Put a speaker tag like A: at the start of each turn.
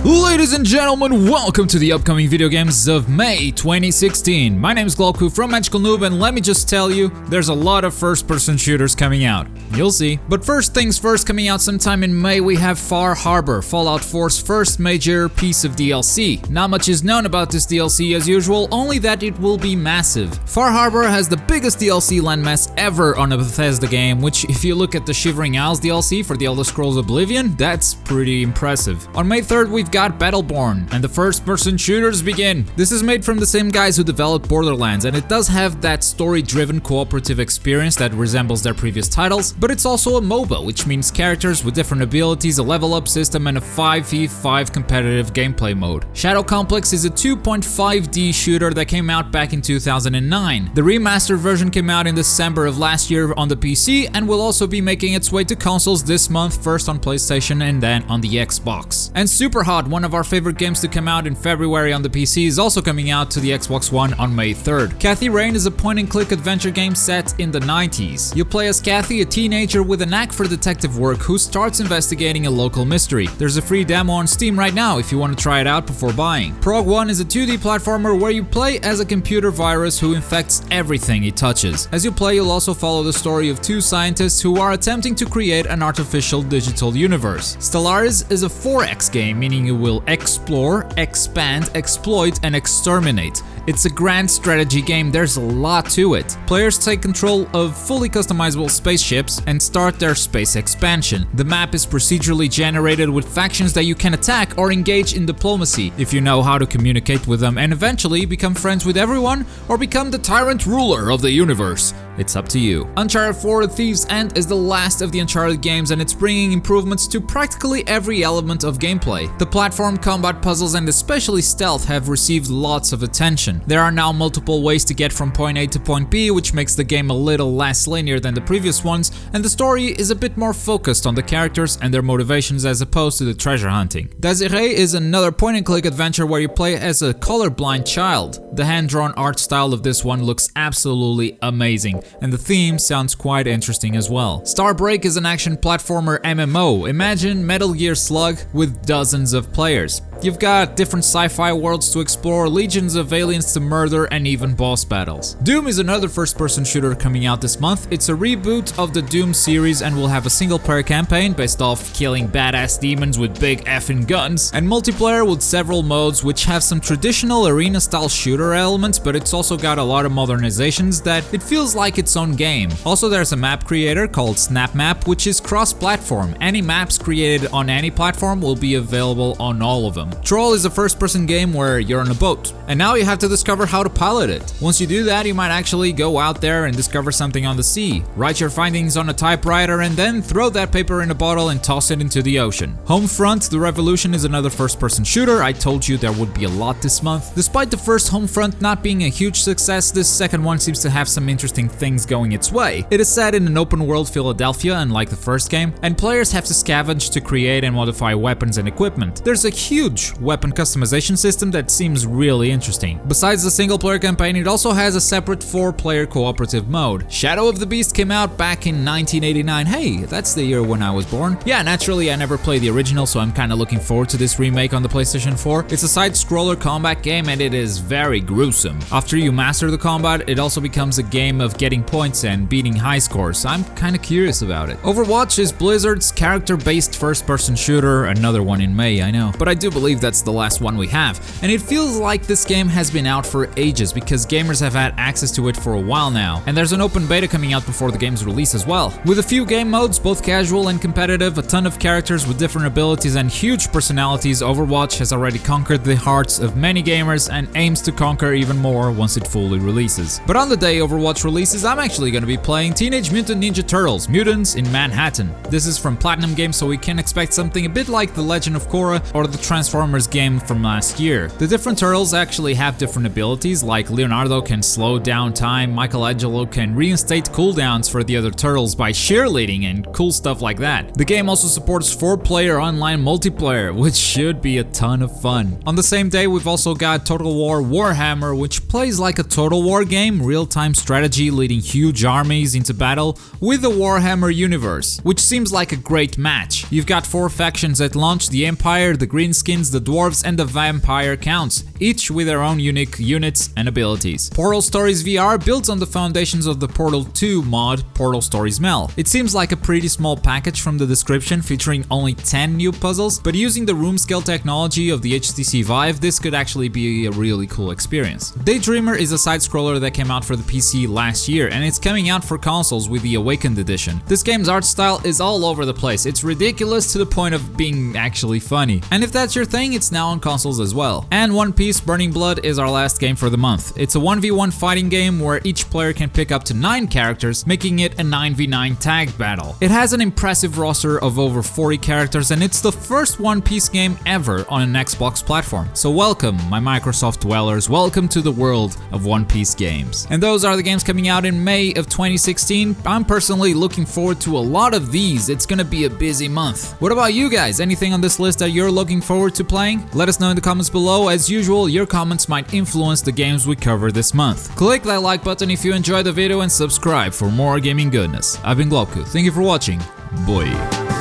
A: Ladies and gentlemen, welcome to the upcoming video games of May 2016. My name is Glowku from Magical Noob, and let me just tell you, there's a lot of first-person shooters coming out. You'll see. But first things first, coming out sometime in May, we have Far Harbor, Fallout 4's first major piece of DLC. Not much is known about this DLC as usual, only that it will be massive. Far Harbor has the biggest DLC landmass ever on a Bethesda game, which if you look at the Shivering Isles DLC for The Elder Scrolls Oblivion, that's pretty impressive. On May 3rd, we've got Battleborn, and the first-person shooters begin. This is made from the same guys who developed Borderlands, and it does have that story-driven cooperative experience that resembles their previous titles, but it's also a MOBA, which means characters with different abilities, a level-up system, and a 5v5 competitive gameplay mode. Shadow Complex is a 2.5D shooter that came out back in 2009. The remastered version came out in December of last year on the PC, and will also be making its way to consoles this month, first on PlayStation and then on the Xbox. And Superhot, one of our favorite games to come out in February on the PC, is also coming out to the Xbox One on May 3rd. Kathy Rain is a point-and-click adventure game set in the 90s. You play as Kathy, a teenager with a knack for detective work who starts investigating a local mystery. There's a free demo on Steam right now if you want to try it out before buying. Prog 1 is a 2D platformer where you play as a computer virus who infects everything it touches. As you play, you'll also follow the story of two scientists who are attempting to create an artificial digital universe. Stellaris is a 4X game, meaning you will explore, expand, exploit, and exterminate. It's a grand strategy game, there's a lot to it. Players take control of fully customizable spaceships and start their space expansion. The map is procedurally generated with factions that you can attack or engage in diplomacy if you know how to communicate with them, and eventually become friends with everyone or become the tyrant ruler of the universe. It's up to you. Uncharted 4: The Thief's End is the last of the Uncharted games, and it's bringing improvements to practically every element of gameplay. The platform, combat, puzzles, and especially stealth have received lots of attention. There are now multiple ways to get from point A to point B, which makes the game a little less linear than the previous ones, and the story is a bit more focused on the characters and their motivations as opposed to the treasure hunting. Desiree is another point-and-click adventure where you play as a colorblind child. The hand-drawn art style of this one looks absolutely amazing, and the theme sounds quite interesting as well. Starbreak is an action platformer MMO. Imagine Metal Gear Slug with dozens of players. You've got different sci-fi worlds to explore, legions of aliens to murder, and even boss battles. Doom is another first-person shooter coming out this month. It's a reboot of the Doom series and will have a single-player campaign based off killing badass demons with big effing guns, and multiplayer with several modes which have some traditional arena-style shooter elements, but it's also got a lot of modernizations that it feels like its own game. Also, there's a map creator called SnapMap, which is cross-platform. Any maps created on any platform will be available on all of them. Troll is a first-person game where you're on a boat, and now you have to discover how to pilot it. Once you do that, you might actually go out there and discover something on the sea. Write your findings on a typewriter and then throw that paper in a bottle and toss it into the ocean. Homefront: The Revolution is another first-person shooter. I told you there would be a lot this month. Despite the first Homefront not being a huge success, this second one seems to have some interesting things going its way. It is set in an open-world Philadelphia, unlike the first game, and players have to scavenge to create and modify weapons and equipment. There's a huge weapon customization system that seems really interesting. Besides the single-player campaign, it also has a separate 4-player cooperative mode. Shadow of the Beast came out back in 1989. Hey, that's the year when I was born. Yeah, naturally I never played the original, so I'm kinda looking forward to this remake on the PlayStation 4. It's a side-scroller combat game and it is very gruesome. After you master the combat, it also becomes a game of getting points and beating high scores. I'm kinda curious about it. Overwatch is Blizzard's character-based first-person shooter, another one in May, I know. But I do believe that's the last one we have, and it feels like this game has been out for ages because gamers have had access to it for a while now, and there's an open beta coming out before the game's release as well. With a few game modes, both casual and competitive, a ton of characters with different abilities and huge personalities, Overwatch has already conquered the hearts of many gamers and aims to conquer even more once it fully releases. But on the day Overwatch releases, I'm actually going to be playing Teenage Mutant Ninja Turtles: Mutants in Manhattan. This is from Platinum Games, so we can expect something a bit like The Legend of Korra or the Transformers game from last year. The different turtles actually have different abilities, like Leonardo can slow down time, Michelangelo can reinstate cooldowns for the other turtles by cheerleading and cool stuff like that. The game also supports 4-player online multiplayer, which should be a ton of fun. On the same day, we've also got Total War Warhammer, which plays like a Total War game, real-time strategy leading leading huge armies into battle with the Warhammer universe, which seems like a great match. You've got 4 factions at launch: the Empire, the Greenskins, the Dwarves, and the Vampire Counts, each with their own unique units and abilities. Portal Stories VR builds on the foundations of the Portal 2 mod, Portal Stories Mel. It seems like a pretty small package from the description, featuring only 10 new puzzles, but using the room scale technology of the HTC Vive, this could actually be a really cool experience. Daydreamer is a side-scroller that came out for the PC last year, and it's coming out for consoles with the Awakened edition. This game's art style is all over the place. It's ridiculous to the point of being actually funny. And if that's your thing, it's now on consoles as well. And One Piece Burning Blood is our last game for the month. It's a 1v1 fighting game where each player can pick up to 9 characters, making it a 9v9 tag battle. It has an impressive roster of over 40 characters, and it's the first One Piece game ever on an Xbox platform. So welcome, my Microsoft dwellers, welcome to the world of One Piece games. And those are the games coming out in May of 2016. I'm personally looking forward to a lot of these. It's gonna be a busy month. What about you guys? Anything on this list that you're looking forward to playing? Let us know in the comments below. As usual, your comments might influence the games we cover this month. Click that like button if you enjoyed the video and subscribe for more gaming goodness. I've been Globku. Thank you for watching. Bye.